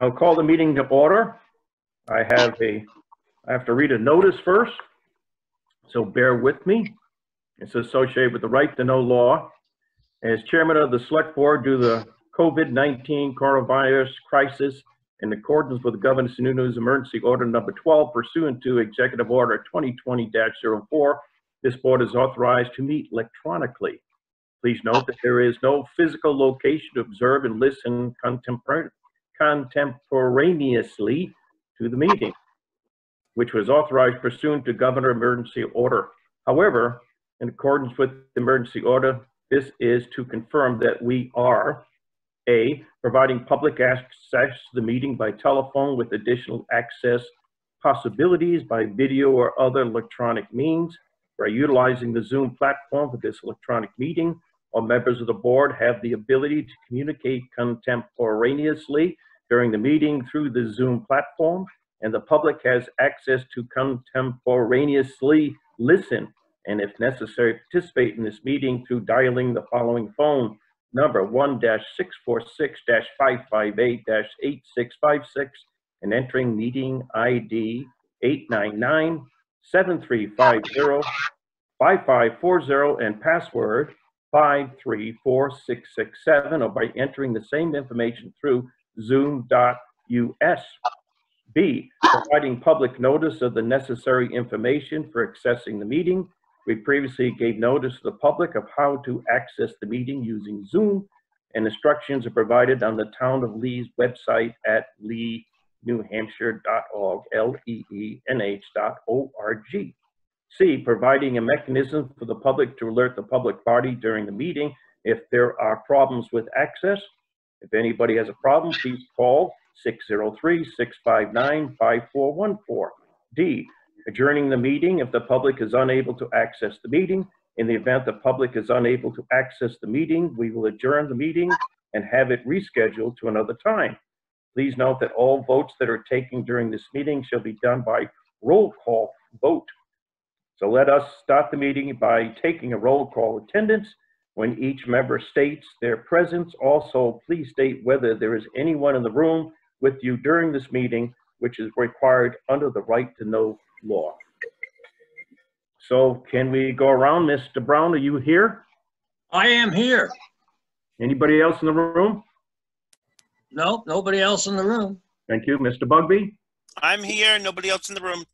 I'll call the meeting to order. I have to read a notice first, so bear with me. It's associated with the right to know law. As chairman of the select board due to the COVID-19 coronavirus crisis, in accordance with the Governor Sununu's emergency order number 12, pursuant to executive order 2020-04, this board is authorized to meet electronically. Please note that there is no physical location to observe and listen contemporaneously to the meeting, which was authorized pursuant to Governor Emergency Order. However, in accordance with the emergency order, this is to confirm that we are A, providing public access to the meeting by telephone with additional access possibilities by video or other electronic means. By utilizing the Zoom platform for this electronic meeting, all members of the board have the ability to communicate contemporaneously during the meeting through the Zoom platform, and the public has access to contemporaneously listen and, if necessary, participate in this meeting through dialing the following phone number 1-646-558-8656 and entering meeting ID 899-7350-5540 and password 534667, or by entering the same information through zoom.us. B, providing public notice of the necessary information for accessing the meeting. We previously gave notice to the public of how to access the meeting using Zoom, and instructions are provided on the Town of Lee's website at leenewhampshire.org, LEENH.org. C, providing a mechanism for the public to alert the public body during the meeting if there are problems with access. If anybody has a problem, please call 603-659-5414. D, adjourning the meeting if the public is unable to access the meeting. In the event the public is unable to access the meeting, we will adjourn the meeting and have it rescheduled to another time. Please note that all votes that are taken during this meeting shall be done by roll call vote. So let us start the meeting by taking a roll call attendance. When each member states their presence, also please state whether there is anyone in the room with you during this meeting, which is required under the right to know law. So can we go around? Mr. Brown, are you here? I am here. Anybody else in the room? No, nobody else in the room. Thank you. Mr. Bugby? I'm here. Nobody else in the room.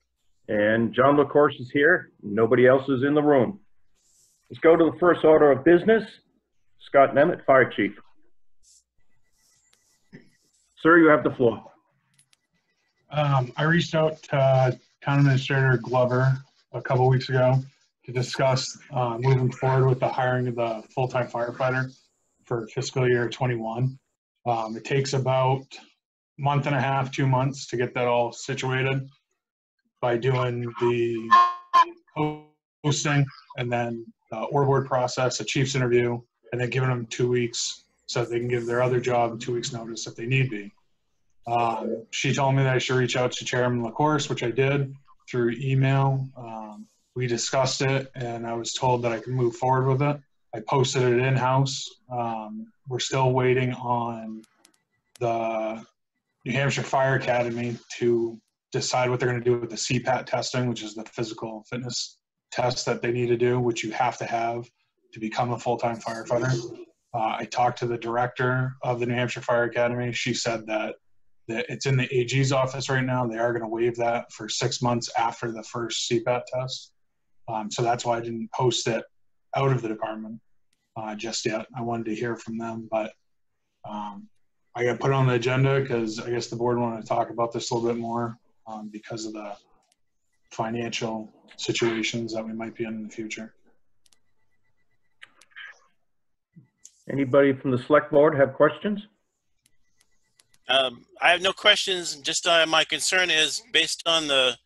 And John LaCourse is here. Nobody else is in the room. Let's go to the first order of business. Scott Nemeth, Fire Chief. Sir, you have the floor. I reached out to Town Administrator Glover a couple weeks ago to discuss moving forward with the hiring of the full-time firefighter for fiscal year 21. It takes about a month and a half, 2 months to get that all situated by doing the hosting and then the org board process, a chief's interview, and then giving them 2 weeks so that they can give their other job 2 weeks notice if they need be. She told me that I should reach out to Chairman LaCourse, which I did through email. We discussed it and I was told that I could move forward with it. I posted it in-house. We're still waiting on the New Hampshire Fire Academy to decide what they're going to do with the CPAT testing, which is the physical fitness test that they need to do, which you have to become a full-time firefighter. I talked to the director of the New Hampshire Fire Academy. She said that it's in the AG's office right now. They are going to waive that for 6 months after the first CPAT test. So that's why I didn't post it out of the department just yet. I wanted to hear from them, but I got put on the agenda because I guess the board wanted to talk about this a little bit more because of the financial situations that we might be in the future. Anybody from the select board have questions? I have no questions. Just my concern is based on the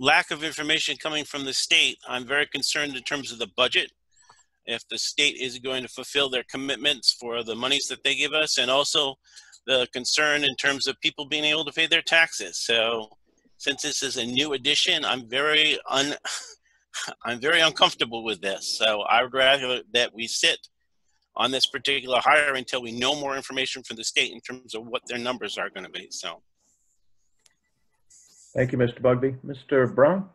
lack of information coming from the state. I'm very concerned in terms of the budget. If the state is going to fulfill their commitments for the monies that they give us, and also the concern in terms of people being able to pay their taxes. So since this is a new addition, I'm very uncomfortable with this. So I would rather that we sit on this particular hire until we know more information from the state in terms of what their numbers are going to be. So. Thank you, Mr. Bugby. Mr. Brown?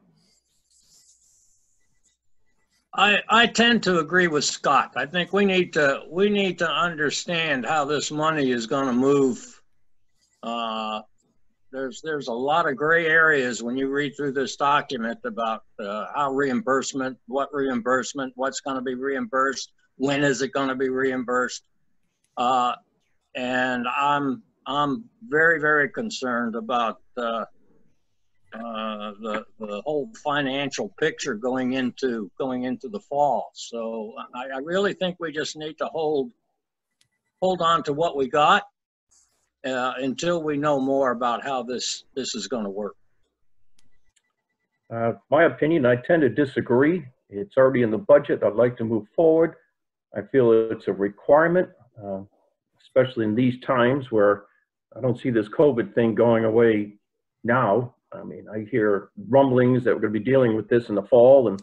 I tend to agree with Scott. I think we need to understand how this money is going to move. There's a lot of gray areas when you read through this document about how reimbursement, what's going to be reimbursed, when is it going to be reimbursed, and I'm very, very concerned about the whole financial picture going into the fall. So I really think we just need to hold on to what we got until we know more about how this is going to work. My opinion, I tend to disagree. It's already in the budget. I'd like to move forward. I feel it's a requirement, especially in these times where I don't see this COVID thing going away now. I mean, I hear rumblings that we're going to be dealing with this in the fall, and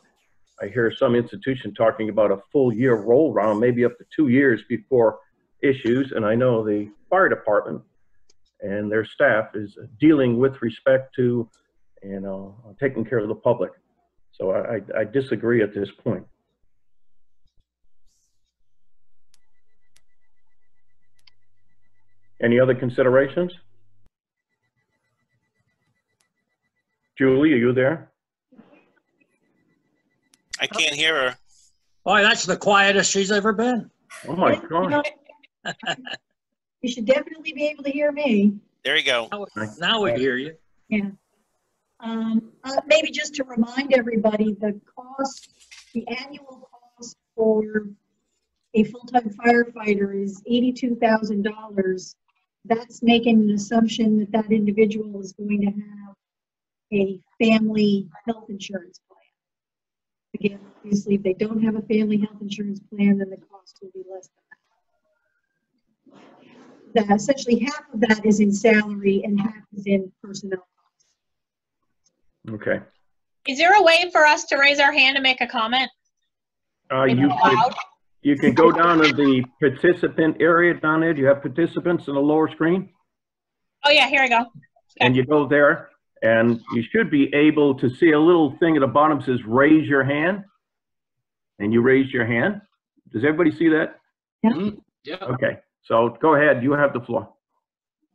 I hear some institution talking about a full year roll round, maybe up to 2 years before issues. And I know the fire department and their staff is dealing with respect to, taking care of the public. So I disagree at this point. Any other considerations? Julie, are you there? I can't hear her. Boy, that's the quietest she's ever been. Oh my God. You should definitely be able to hear me. There you go. Now we hear you. Yeah. Maybe just to remind everybody, the annual cost for a full-time firefighter is $82,000. That's making an assumption that that individual is going to have a family health insurance plan. Again, obviously, if they don't have a family health insurance plan, then the cost will be less than that. Essentially, half of that is in salary and half is in personnel costs. Okay. Is there a way for us to raise our hand and make a comment? You can go down to the participant area down there. Do you have participants in the lower screen? Oh yeah, here I go. Okay. And you go there, and you should be able to see a little thing at the bottom that says raise your hand. And you raise your hand. Does everybody see that? Yeah. Yeah. Okay. So go ahead. You have the floor.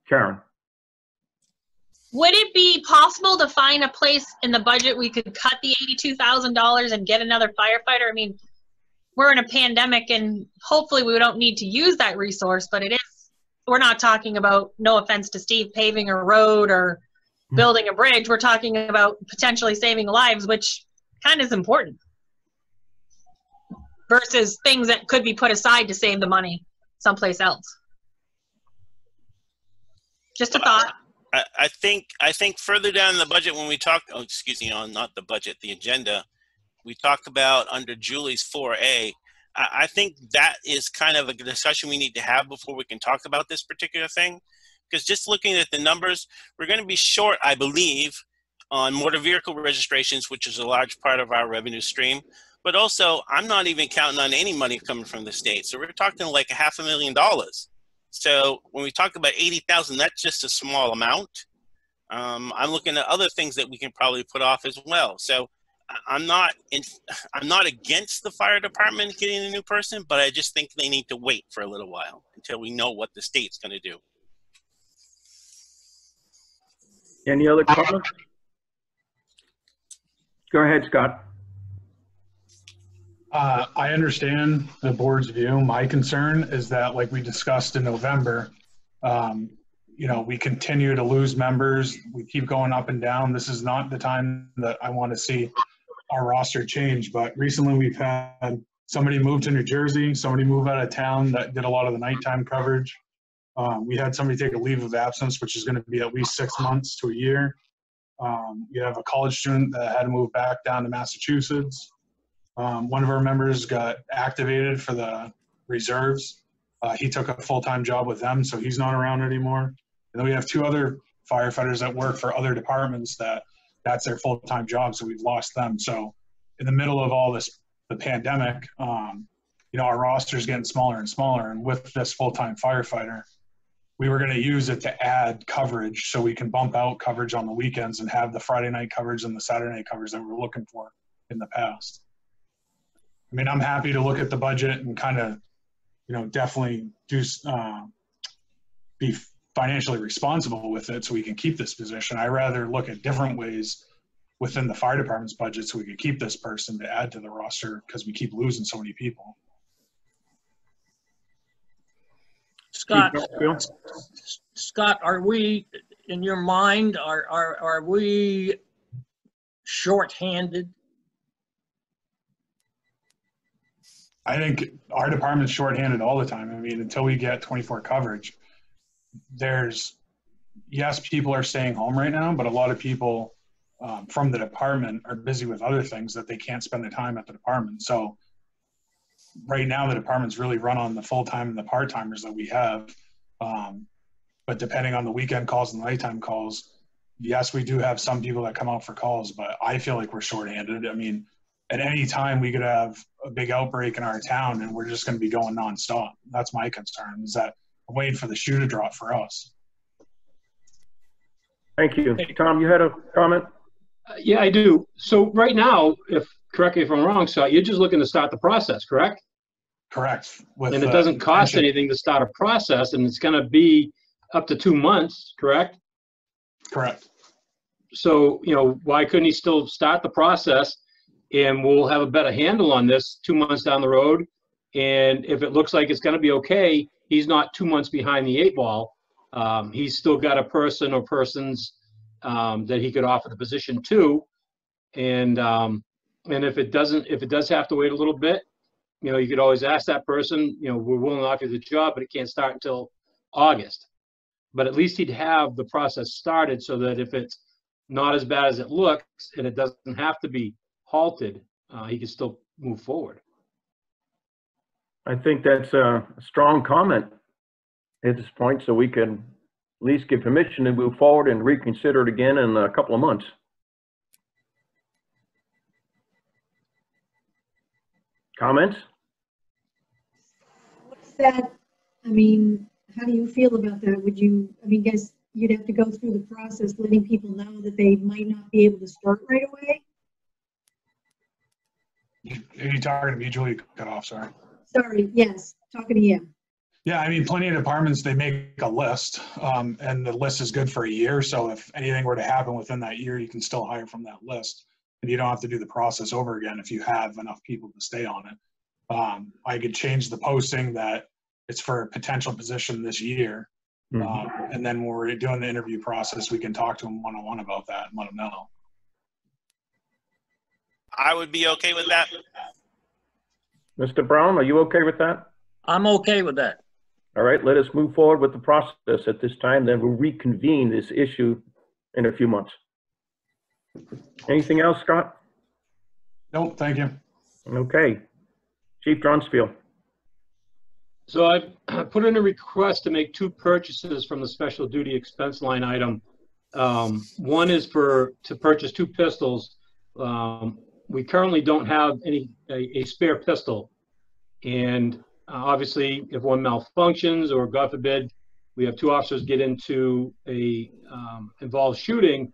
Karen. Would it be possible to find a place in the budget we could cut the $82,000 and get another firefighter? I mean, we're in a pandemic and hopefully we don't need to use that resource, but we're not talking about, no offense to Steve, paving a road or building a bridge. We're talking about potentially saving lives, which kind of is important versus things that could be put aside to save the money someplace else. Just a thought. I think further down in the budget when we talk, not the budget, the agenda, we talk about under Julie's 4A. I think that is kind of a discussion we need to have before we can talk about this particular thing. Because just looking at the numbers, we're going to be short, I believe, on motor vehicle registrations, which is a large part of our revenue stream. But also, I'm not even counting on any money coming from the state. So we're talking like $500,000. So when we talk about 80,000, that's just a small amount. I'm looking at other things that we can probably put off as well. So I'm not against the fire department getting a new person, but I just think they need to wait for a little while until we know what the state's going to do. Any other comments? Go ahead, Scott. I understand the board's view. My concern is that, like we discussed in November, we continue to lose members. We keep going up and down. This is not the time that I want to see our roster change. But recently we've had somebody move to New Jersey, somebody move out of town that did a lot of the nighttime coverage. We had somebody take a leave of absence, which is going to be at least 6 months to a year. You have a college student that had to move back down to Massachusetts. One of our members got activated for the reserves. He took a full-time job with them, so he's not around anymore. And then we have 2 other firefighters that work for other departments that's their full-time job, so we've lost them. So in the middle of all this, the pandemic, our roster is getting smaller and smaller. And with this full-time firefighter, we were going to use it to add coverage so we can bump out coverage on the weekends and have the Friday night coverage and the Saturday night coverage that we were looking for in the past. I mean, I'm happy to look at the budget and kind of, definitely be financially responsible with it so we can keep this position. I rather look at different ways within the fire department's budget so we can keep this person to add to the roster because we keep losing so many people. Scott, are we, in your mind, are we shorthanded? I think our department's shorthanded all the time. I mean, until we get 24 coverage, yes, people are staying home right now, but a lot of people from the department are busy with other things that they can't spend the time at the department. So right now the department's really run on the full-time and the part-timers that we have. But depending on the weekend calls and nighttime calls, yes, we do have some people that come out for calls, but I feel like we're shorthanded. I mean, at any time we could have a big outbreak in our town and we're just going to be going nonstop. That's my concern, is that I'm waiting for the shoe to drop for us. Thank you. Tom, you had a comment? Yeah, I do. So right now, correct me if I'm wrong, Scott, you're just looking to start the process, correct? Correct. And it doesn't cost anything to start a process, and it's going to be up to 2 months, correct? Correct. So, why couldn't he still start the process, and we'll have a better handle on this 2 months down the road? And if it looks like it's going to be okay, he's not 2 months behind the 8 ball. He's still got a person or persons that he could offer the position to. And if it does have to wait a little bit, you could always ask that person, we're willing to offer you the job, but it can't start until August. But at least he'd have the process started so that if it's not as bad as it looks and it doesn't have to be halted, he can still move forward. I think that's a strong comment at this point, so we can at least give permission to move forward and reconsider it again in a couple of months. Comments? What's that? I mean, how do you feel about that? Guess you'd have to go through the process, letting people know that they might not be able to start right away? Are you talking to me, Julie? Cut off, sorry. Sorry, yes, talking to you. Yeah, I mean, plenty of departments, they make a list, and the list is good for a year. So if anything were to happen within that year, you can still hire from that list. And you don't have to do the process over again if you have enough people to stay on it. I could change the posting that it's for a potential position this year. Mm-hmm. And then when we're doing the interview process, we can talk to them one-on-one about that and let them know. I would be okay with that. Mr. Brown, are you okay with that? I'm okay with that. All right, let us move forward with the process at this time, then we'll reconvene this issue in a few months. Anything else, Scott? Nope, thank you. Okay. Chief Dronsfield. So I put in a request to make 2 purchases from the special duty expense line item. One is to purchase 2 pistols. We currently don't have a spare pistol. And obviously, if one malfunctions or, God forbid, we have 2 officers get into a involved shooting,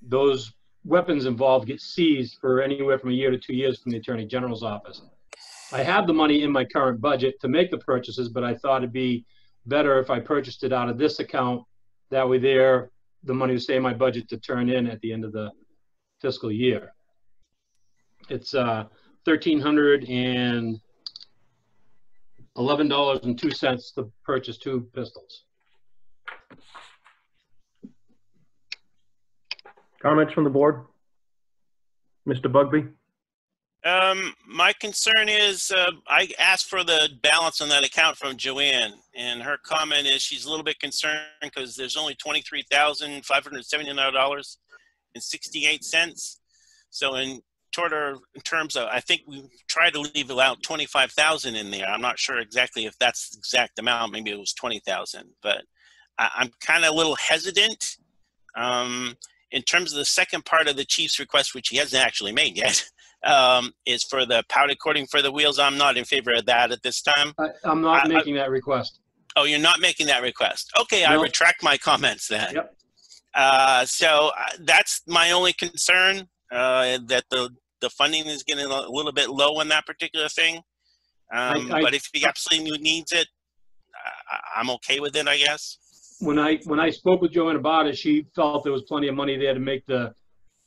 those weapons involved get seized for anywhere from 1 year to 2 years from the Attorney General's office. I have the money in my current budget to make the purchases, but I thought it'd be better if I purchased it out of this account. That way the money would stay in my budget to turn in at the end of the fiscal year. It's $1,311.02 to purchase 2 pistols. Comments from the board? Mr. Bugbee? My concern is I asked for the balance on that account from Joanne, and her comment is she's a little bit concerned because there's only $23,579.68. So in terms of, I think we tried to leave about 25,000 in there. I'm not sure exactly if that's the exact amount. Maybe it was 20,000, but I'm kind of a little hesitant. In terms of the second part of the chief's request, which he hasn't actually made yet, is for the powder coating for the wheels. I'm not in favor of that at this time. I'm not making that request. Oh, you're not making that request. Okay, I No. retract my comments then. Yep. So that's my only concern, that the funding is getting a little bit low on that particular thing. But if he absolutely needs it, I'm okay with it, I guess. When I spoke with Joanne about it, she felt there was plenty of money there to make the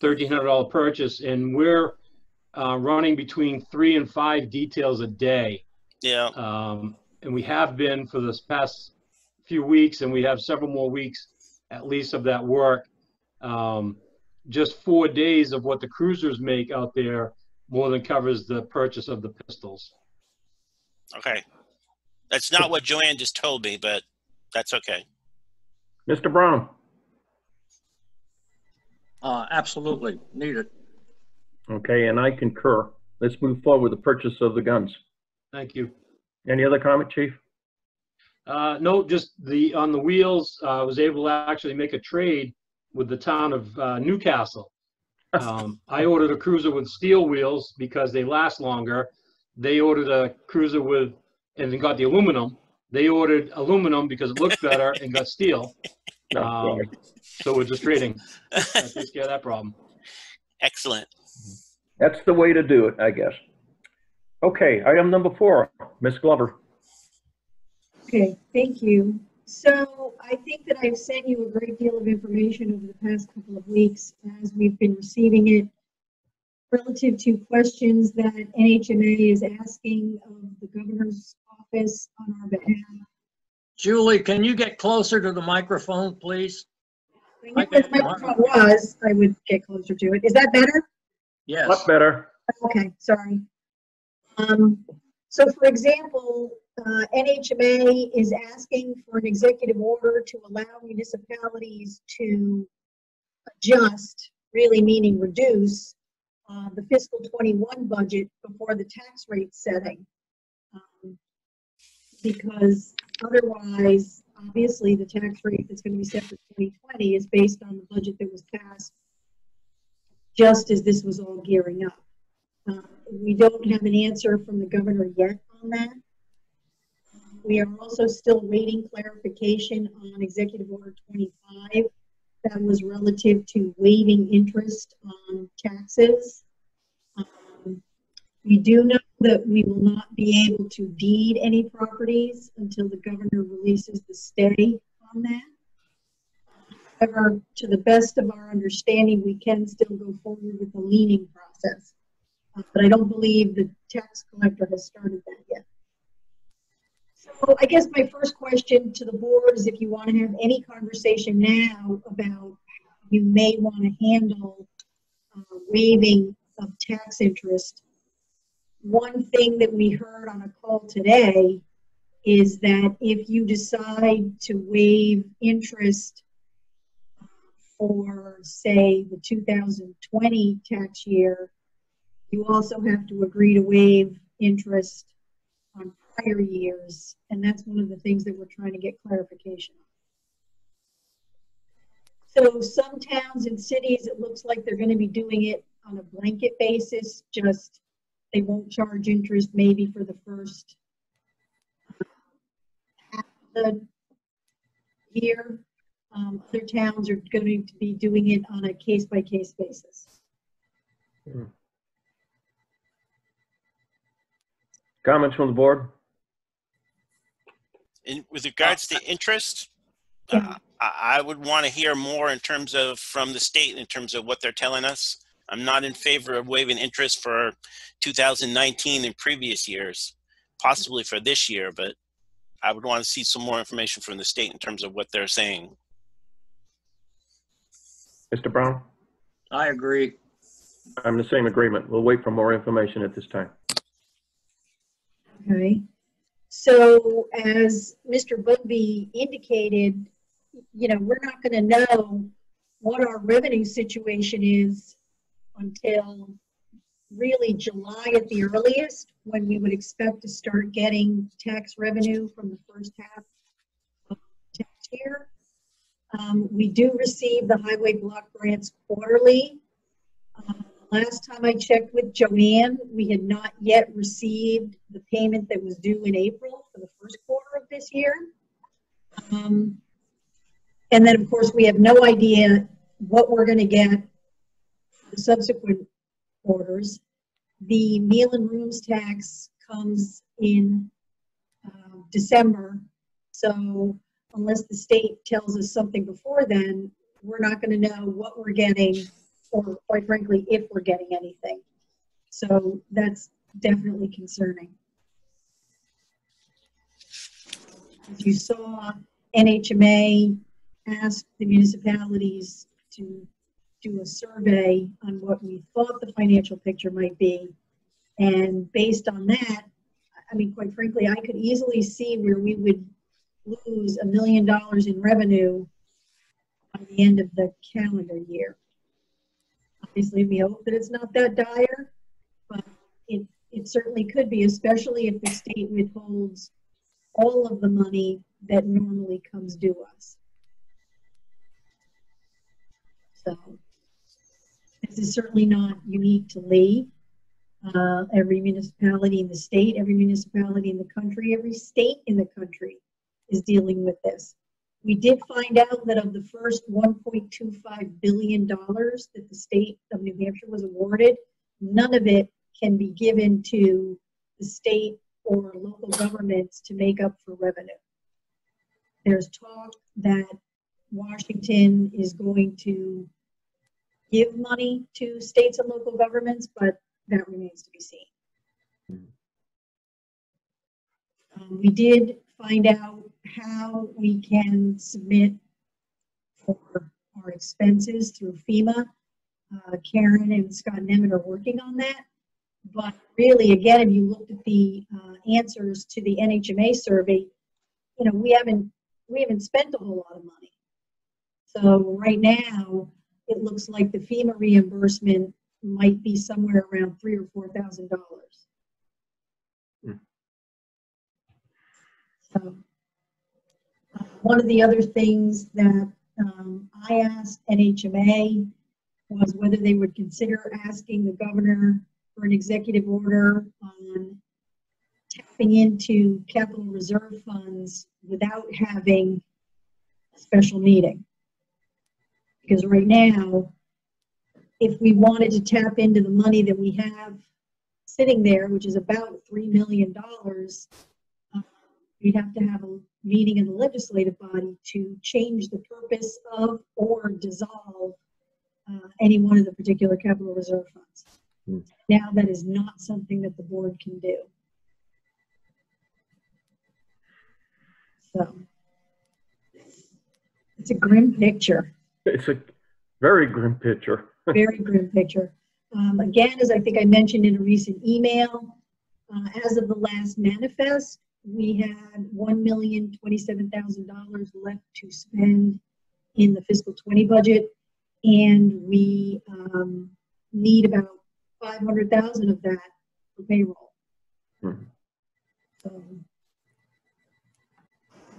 $1,300 purchase, and we're running between 3 and 5 details a day. Yeah. And we have been for this past few weeks, and we have several more weeks at least of that work. Just 4 days of what the cruisers make out there more than covers the purchase of the pistols. Okay. That's not what Joanne just told me, but that's okay. Mr. Brown? Absolutely, need it. Okay, and I concur. Let's move forward with the purchase of the guns. Thank you. Any other comment, Chief? No, just on the wheels, I was able to actually make a trade with the town of Newcastle. I ordered a cruiser with steel wheels because they last longer. They ordered a cruiser with, and they got the aluminum. They ordered aluminum because it looked better and got steel. So we're just trading. That takes care of that problem. Excellent. That's the way to do it, I guess. Okay, item number 4, Ms. Glover. Okay, thank you. So I think that I've sent you a great deal of information over the past couple of weeks as we've been receiving it relative to questions that NHMA is asking of the governor's office on our behalf. Julie, can you get closer to the microphone, please? I knew where the microphone was, I would get closer to it. Is that better? Yes. Much better. Okay, sorry. So for example, NHMA is asking for an executive order to allow municipalities to adjust, really meaning reduce, the fiscal 21 budget before the tax rate setting. Because otherwise, obviously, the tax rate that's going to be set for 2020 is based on the budget that was passed just as this was all gearing up. We don't have an answer from the governor yet on that. We are also still waiting clarification on Executive Order 25 that was relative to waiving interest on taxes. We do know that we will not be able to deed any properties until the governor releases the stay on that. However, to the best of our understanding, we can still go forward with the leaning process. But I don't believe the tax collector has started that yet. So I guess my first question to the board is if you want to have any conversation now about how you may want to handle waiving of tax interest. One thing that we heard on a call today is that if you decide to waive interest for, say, the 2020 tax year, you also have to agree to waive interest on prior years, and that's one of the things that we're trying to get clarification on. So some towns and cities, it looks like they're going to be doing it on a blanket basis, just they won't charge interest maybe for the first half of the year. Other towns are going to be doing it on a case-by-case basis. Comments from the board? With regards to interest, I would want to hear more in terms of from the state in terms of what they're telling us. I'm not in favor of waiving interest for 2019 and previous years, possibly for this year, but I would want to see some more information from the state in terms of what they're saying. Mr. Brown? I agree. I'm in the same agreement. We'll wait for more information at this time. Okay. So as Mr. Bugby indicated, you know, we're not going to know what our revenue situation is until really July at the earliest, when we would expect to start getting tax revenue from the first half of the tax year. We do receive the highway block grants quarterly. Last time I checked with Joanne, we had not yet received the payment that was due in April for the first quarter of this year. And then, of course, we have no idea what we're going to get for the subsequent quarters. The meal and rooms tax comes in December. So unless the state tells us something before then, we're not going to know what we're getting, or quite frankly, if we're getting anything. So that's definitely concerning. As you saw, NHMA asked the municipalities to do a survey on what we thought the financial picture might be. And based on that, I mean, quite frankly, I could easily see where we would lose $1 million in revenue by the end of the calendar year. Obviously, we hope that it's not that dire, but it certainly could be, especially if the state withholds all of the money that normally comes due us. So this is certainly not unique to Lee. Every municipality in the state, every municipality in the country, every state in the country is dealing with this. We did find out that of the first $1.25 billion that the state of New Hampshire was awarded, none of it can be given to the state or local governments to make up for revenue. There's talk that Washington is going to give money to states and local governments, but that remains to be seen. We did find out how we can submit for our expenses through FEMA. Karen and Scott Nemeth are working on that. But really, again, if you looked at the answers to the NHMA survey, you know, we haven't spent a whole lot of money. So right now, it looks like the FEMA reimbursement might be somewhere around $3,000 or $4,000. So one of the other things that I asked NHMA was whether they would consider asking the governor for an executive order on tapping into capital reserve funds without having a special meeting. Because right now, if we wanted to tap into the money that we have sitting there, which is about $3 million, we'd have to have a meeting in the legislative body to change the purpose of or dissolve any one of the particular capital reserve funds. Now that is not something that the board can do. So it's a grim picture. It's a very grim picture. Very grim picture. Again, as I think I mentioned in a recent email, as of the last manifest, we had $1,027,000 left to spend in the fiscal 20 budget, and we need about 500,000 of that for payroll. Mm-hmm. So,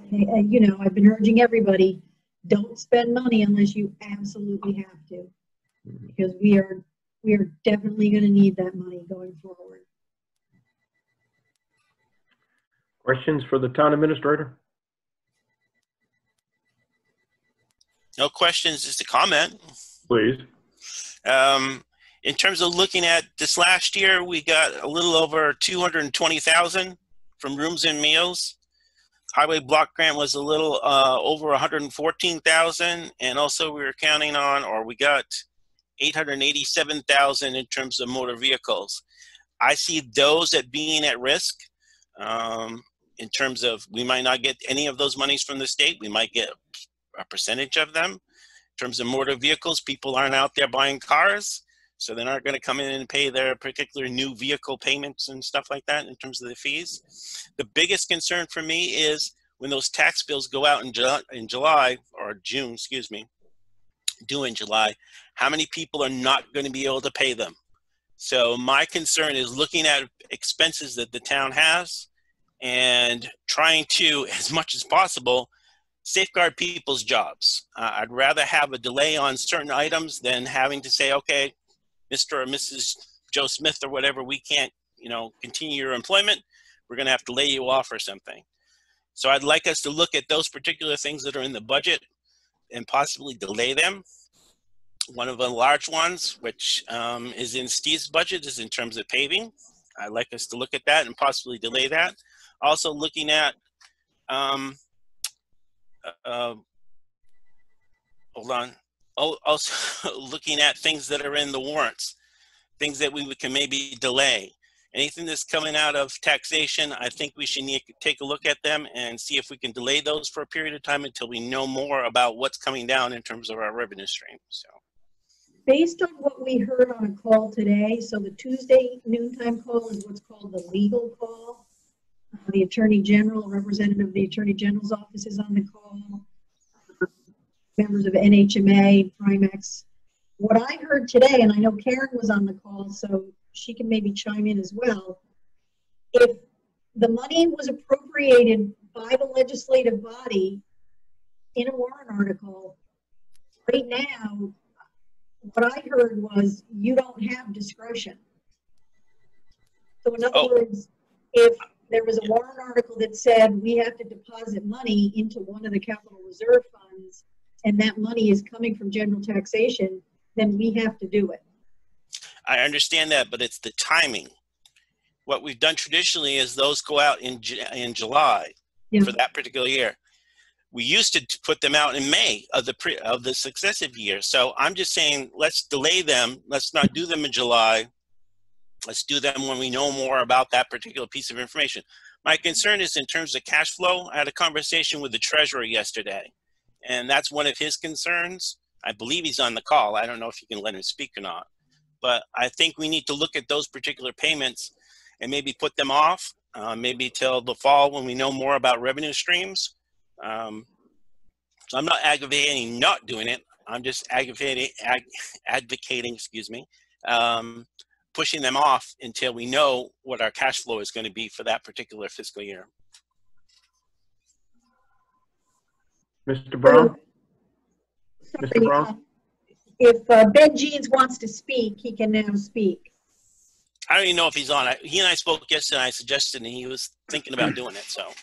you know, I've been urging everybody, don't spend money unless you absolutely have to, because we are definitely going to need that money going forward. Questions for the town administrator? No questions, just a comment. Please. In terms of looking at this last year, we got a little over 220,000 from rooms and meals. Highway block grant was a little over 114,000, and also we were counting on, or we got 887,000 in terms of motor vehicles. I see those at being at risk. In terms of, we might not get any of those monies from the state. We might get a percentage of them. In terms of motor vehicles, people aren't out there buying cars, so they're not going to come in and pay their particular new vehicle payments and stuff like that in terms of the fees. The biggest concern for me is when those tax bills go out in July, or June, excuse me, due in July, how many people are not going to be able to pay them? So my concern is looking at expenses that the town has and trying to, as much as possible, safeguard people's jobs. I'd rather have a delay on certain items than having to say, okay, Mr. or Mrs. Joe Smith or whatever, we can't, continue your employment. We're going to have to lay you off or something. So I'd like us to look at those particular things that are in the budget and possibly delay them. One of the large ones, which is in Steve's budget, is in terms of paving. I'd like us to look at that and possibly delay that. Also looking at, hold on. Also looking at things that are in the warrants, things that we can maybe delay. Anything that's coming out of taxation, I think we should take a look at them and see if we can delay those for a period of time until we know more about what's coming down in terms of our revenue stream. So, based on what we heard on a call today, so the Tuesday noontime call is what's called the legal call. The Attorney General, representative of the Attorney General's office is on the call. Members of NHMA, Primex. What I heard today, and I know Karen was on the call, so she can maybe chime in as well. If the money was appropriated by the legislative body in a warrant article, right now, what I heard was you don't have discretion. So in other words, if there was a warrant article that said we have to deposit money into one of the capital reserve funds, and that money is coming from general taxation, then we have to do it. I understand that, but it's the timing. What we've done traditionally is those go out in July for that particular year. We used to put them out in May of the successive year. So I'm just saying, let's delay them. Let's not do them in July. Let's do them when we know more about that particular piece of information. My concern is in terms of cash flow. I had a conversation with the treasurer yesterday, and that's one of his concerns. I believe he's on the call. I don't know if you can let him speak or not. But I think we need to look at those particular payments and maybe put them off, maybe till the fall when we know more about revenue streams. So I'm not aggravating not doing it. I'm just advocating, pushing them off until we know what our cash flow is going to be for that particular fiscal year. Mr. Brown? Sorry, Mr. Brown? If Ben Jeans wants to speak, he can now speak. I don't even know if he's on. He and I spoke yesterday, and I suggested, and he was thinking about doing it. So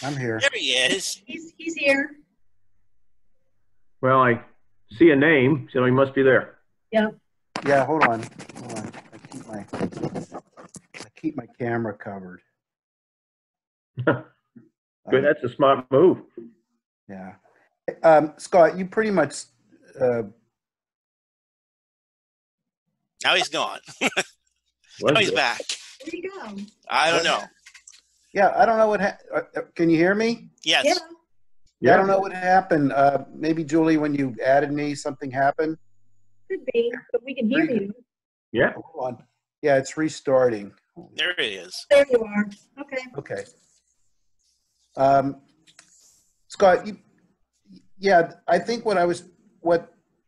I'm here. there he is. He's here. Well, I see a name, so he must be there. Yeah. Yeah, hold on. I keep my camera covered. Good, that's a smart move. Yeah. Scott, you pretty much Now he's gone. Now he's back. Where'd he go? I don't know. Yeah, I don't know what can you hear me? Yes. Yeah. Yeah, I don't know what happened. Maybe Julie, when you added me, something happened. Could be, but we can hear you. Yeah. Hold on. Yeah, it's restarting. There it is. There you are. Okay. Okay. Scott, yeah, I think what I was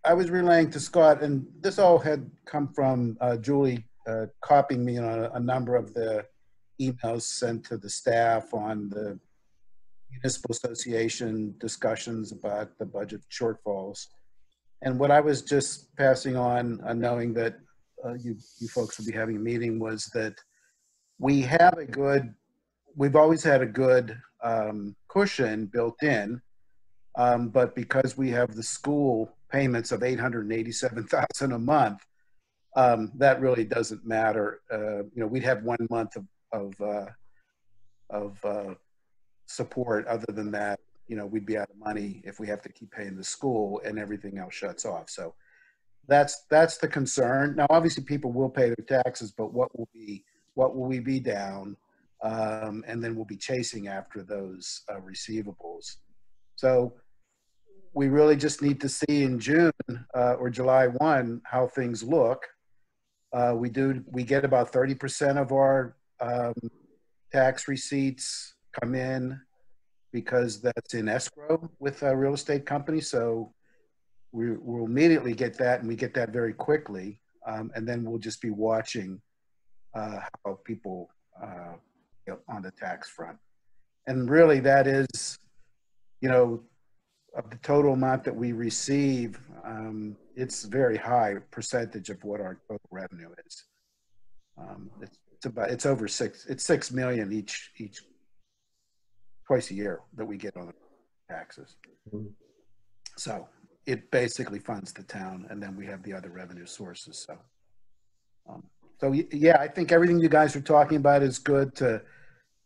relaying to Scott, and this all had come from Julie copying me on a number of the emails sent to the staff on the Municipal Association discussions about the budget shortfalls. And what I was just passing on, knowing that you folks will be having a meeting, was that we've always had a good cushion built in, but because we have the school payments of $887,000 a month, that really doesn't matter. We'd have 1 month of support. Other than that, we'd be out of money if we have to keep paying the school and everything else shuts off. So that's the concern. Now, obviously, people will pay their taxes, but what will we be down? And then we'll be chasing after those receivables. So we really just need to see in June or July 1 how things look. We get about 30% of our tax receipts come in because that's in escrow with a real estate company. So we'll immediately get that, and we get that very quickly. And then we'll just be watching how people on the tax front. And really that is, of the total amount that we receive, it's a very high percentage of what our total revenue is. It's over it's 6 million each twice a year that we get on the taxes. So it basically funds the town, and then we have the other revenue sources. So yeah, I think everything you guys are talking about is good to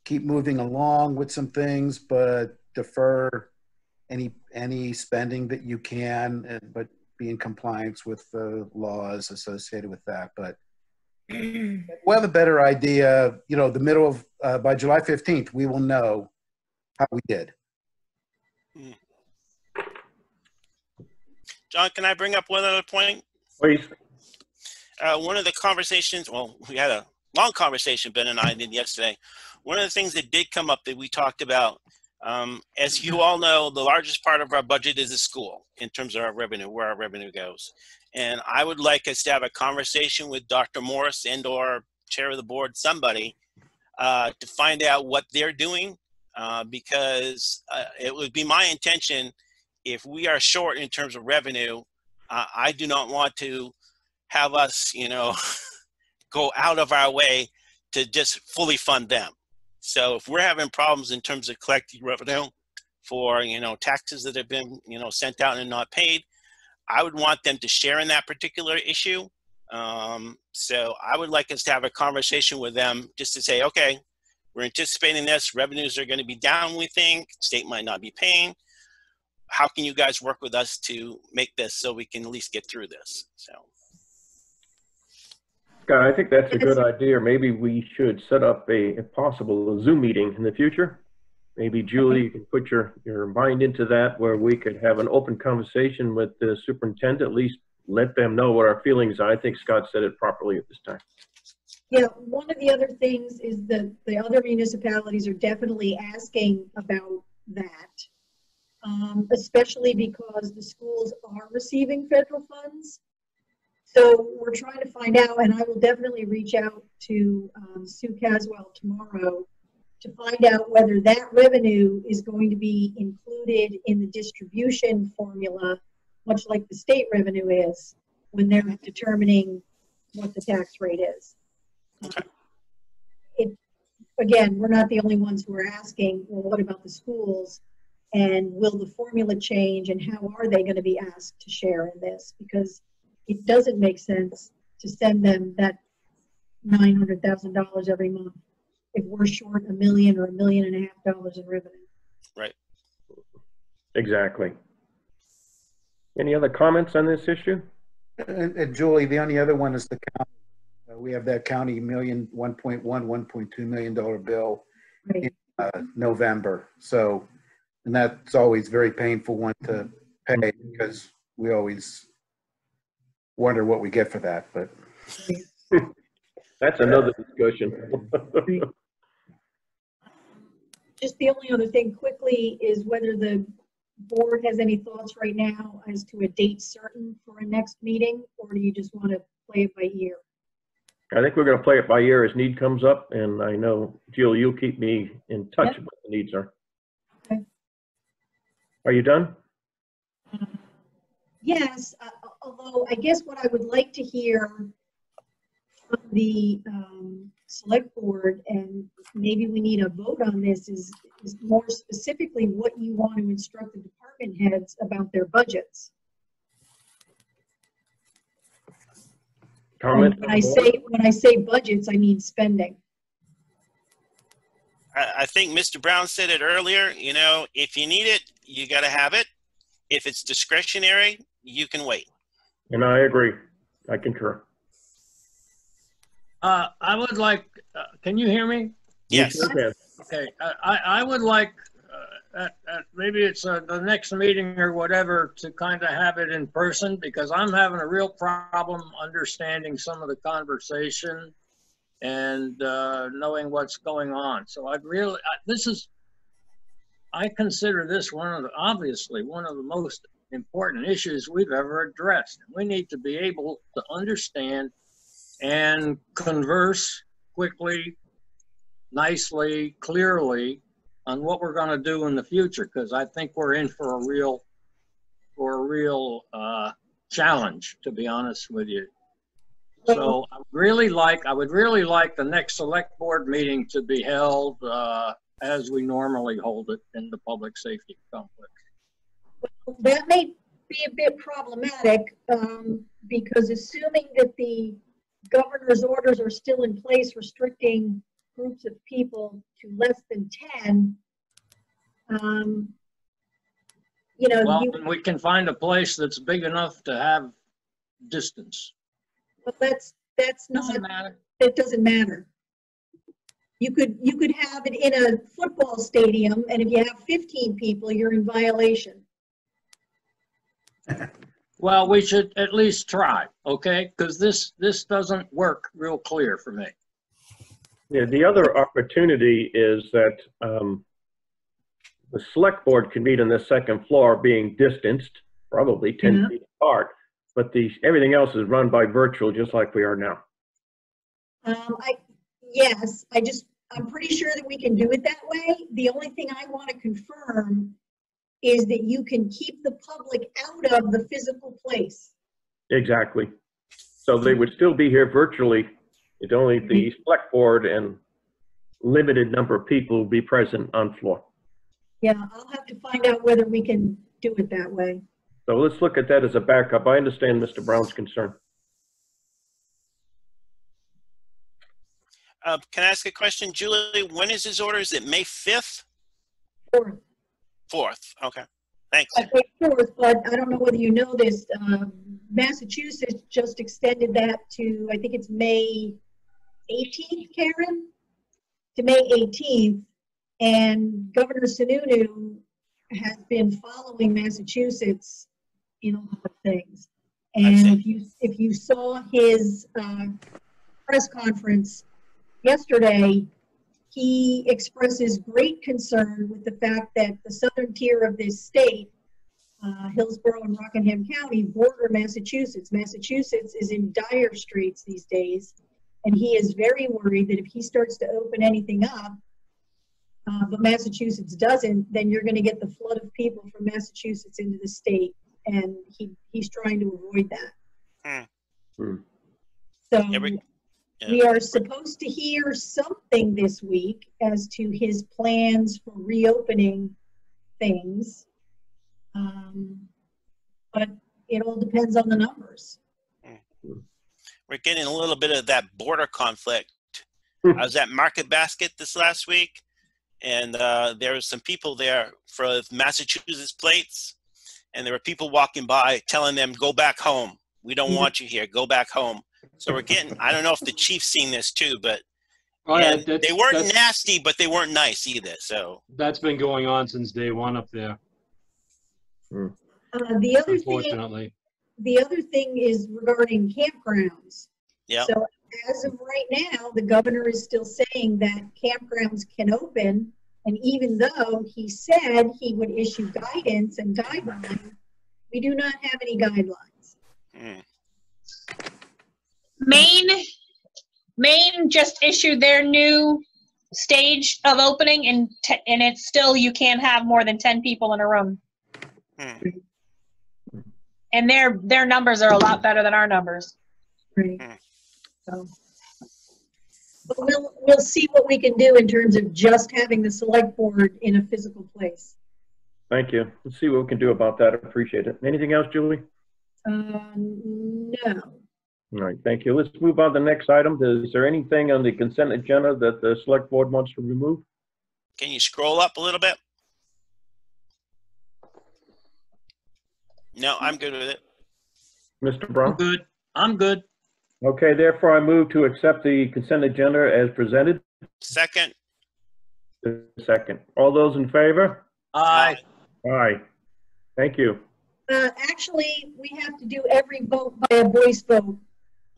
keep moving along with some things, but defer any spending that you can, but be in compliance with the laws associated with that. But we'll have a better idea, the middle of, by July 15th, we will know how we did. John, can I bring up one other point? Please. One of the conversations, well, we had a long conversation, Ben and I did yesterday. One of the things that did come up that we talked about, as you all know, the largest part of our budget is the school in terms of our revenue, where our revenue goes. And I would like us to have a conversation with Dr. Morris and or chair of the board, somebody, to find out what they're doing, because it would be my intention, if we are short in terms of revenue, I do not want to have us, go out of our way to just fully fund them. So if we're having problems in terms of collecting revenue for, taxes that have been, sent out and not paid, I would want them to share in that particular issue. So I would like us to have a conversation with them just to say, okay, we're anticipating this, revenues are going to be down, we think, state might not be paying. How can you guys work with us to make this so we can at least get through this? So. Scott, I think that's a good idea. Maybe we should set up if possible, a Zoom meeting in the future. Maybe Julie, you can put your mind into that, where we could have an open conversation with the superintendent, at least let them know what our feelings are. I think Scott said it properly at this time. Yeah, one of the other things is that the other municipalities are definitely asking about that, especially because the schools are receiving federal funds. So we're trying to find out, and I will definitely reach out to Sue Caswell tomorrow to find out whether that revenue is going to be included in the distribution formula, much like the state revenue is when they're determining what the tax rate is. Again, we're not the only ones who are asking, well, what about the schools? And will the formula change, and how are they going to be asked to share in this? Because it doesn't make sense to send them that $900,000 every month if we're short $1 million or $1.5 million in revenue. Right. Exactly. Any other comments on this issue? And Julie, the only other one is the county. We have that county $1.2 million bill Right. in November. So, and that's always very painful one to pay, because we always wonder what we get for that. But that's another discussion. Just the only other thing quickly is whether the board has any thoughts right now as to a date certain for a next meeting, or do you just want to play it by ear? I think we're going to play it by ear as need comes up, and I know, Jill, you'll keep me in touch Yep. with what the needs are. Okay. Are you done? Yes, although I guess what I would like to hear from the select board, and maybe we need a vote on this, is more specifically what you want to instruct the department heads about their budgets. Comment? When I say budgets, I mean spending. I think Mr. Brown said it earlier, if you need it, you got to have it. If it's discretionary, you can wait. And I agree. I concur. I would like, can you hear me? Yes. Okay, I would like, maybe it's the next meeting or whatever, to kind of have it in person, because I'm having a real problem understanding some of the conversation and knowing what's going on. So I'd really, I consider this obviously one of the most important issues we've ever addressed. We need to be able to understand and converse quickly, nicely, clearly on what we're going to do in the future, because I think we're in for a real challenge, to be honest with you. So I would really like the next select board meeting to be held as we normally hold it in the public safety complex. That may be a bit problematic, because assuming that the governor's orders are still in place restricting groups of people to less than 10, you know, Well, we can find a place that's big enough to have distance. but that's not, Doesn't matter. it doesn't matter. You could have it in a football stadium, and if you have 15 people, you're in violation. Well, we should at least try, okay? Because this doesn't work real clear for me. Yeah, the other opportunity is that the select board can meet on the second floor being distanced, probably 10 feet apart, but everything else is run by virtual, just like we are now. Yes, I'm pretty sure that we can do it that way. The only thing I want to confirm is that you can keep the public out of the physical place. Exactly. So they would still be here virtually. It's only the select board and limited number of people will be present on floor. Yeah, I'll have to find out whether we can do it that way. So let's look at that as a backup. I understand Mr. Brown's concern. Can I ask a question, Julie? When is his order? Is it May 5th? Fourth. 4th. Okay. Thanks. I think fourth, but I don't know whether you know this. Massachusetts just extended that to, I think it's May 18th, Karen? To May 18th. And Governor Sununu has been following Massachusetts in a lot of things. And if you saw his press conference yesterday, he expresses great concern with the fact that the southern tier of this state, Hillsborough and Rockingham County, border Massachusetts. Massachusetts is in dire straits these days, and he is very worried that if he starts to open anything up, but Massachusetts doesn't, then you're going to get the flood of people from Massachusetts into the state, and he's trying to avoid that. So we are supposed to hear something this week as to his plans for reopening things, but it all depends on the numbers. We're getting a little bit of that border conflict. I was at Market Basket this last week, and there were some people there for Massachusetts plates, and there were people walking by telling them, go back home. We don't want you here. Go back home. So we're getting, I don't know if the chief's seen this too, but they weren't nasty, but they weren't nice either. So that's been going on since day one up there. The other thing is regarding campgrounds. Yeah. So as of right now, the governor is still saying that campgrounds can open, and even though he said he would issue guidance and guidelines, we do not have any guidelines. Maine just issued their new stage of opening, and it's still, you can't have more than 10 people in a room. And their numbers are a lot better than our numbers. Right. So, but we'll see what we can do in terms of just having the select board in a physical place. Thank you. Let's see what we can do about that. I appreciate it. Anything else, Julie? No. All right, thank you. Let's move on to the next item. Is there anything on the consent agenda that the select board wants to remove? Can you scroll up a little bit? No, I'm good with it. Mr. Brown? I'm good. Okay, therefore I move to accept the consent agenda as presented. Second. Second. All those in favor? Aye. Aye. Thank you. Actually, we have to do every vote by a voice vote.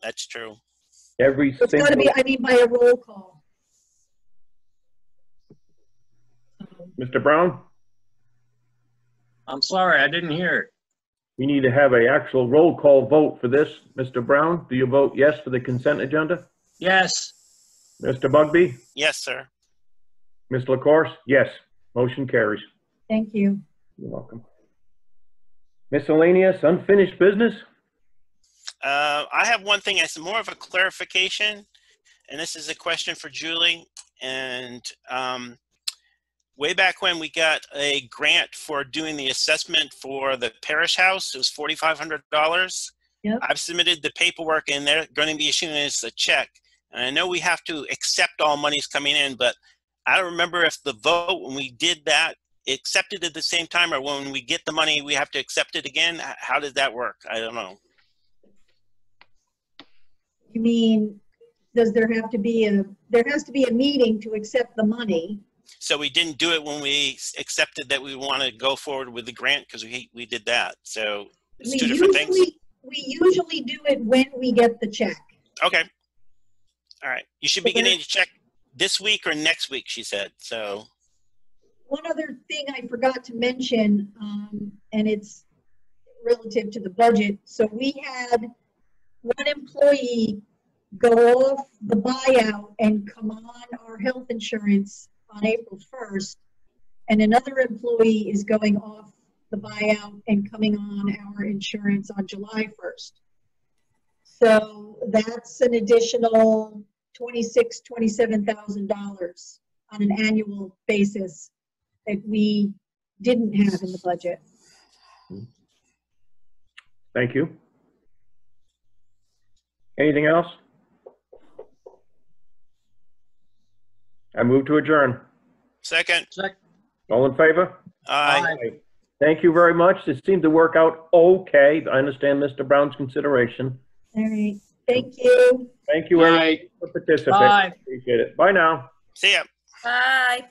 That's true. Every It's got to be, I mean, by a roll call. Mr. Brown? I'm sorry, I didn't hear it. We need to have an actual roll call vote for this. Mr. Brown, do you vote yes for the consent agenda? Yes. Mr. Bugby? Yes, sir. Ms. LaCourse? Yes. Motion carries. Thank you. You're welcome. Miscellaneous unfinished business? I have one thing. It's more of a clarification, and this is a question for Julie. And way back when we got a grant for doing the assessment for the parish house, it was $4,500. Yep. I've submitted the paperwork, and they're going to be issuing us a check. And I know we have to accept all monies coming in, but I don't remember if the vote when we did that accepted at the same time, or when we get the money we have to accept it again. How did that work? I don't know. You mean, does there have to be there has to be a meeting to accept the money? So we didn't do it when we accepted that we want to go forward with the grant, because we did that. So it's two different things. We usually do it when we get the check. Okay. All right. You should be getting a check this week or next week, she said. So One other thing I forgot to mention, and it's relative to the budget. So we had one employee go off the buyout and come on our health insurance on April 1st, and another employee is going off the buyout and coming on our insurance on July 1st. So that's an additional $27,000 on an annual basis that we didn't have in the budget. Thank you. Anything else? I move to adjourn. second. All in favor? Aye. Thank you very much. It seemed to work out okay. I understand Mr. Brown's consideration. All right, thank you. Thank you, everyone, for participating. Bye. Appreciate it. Bye now. See ya. Bye.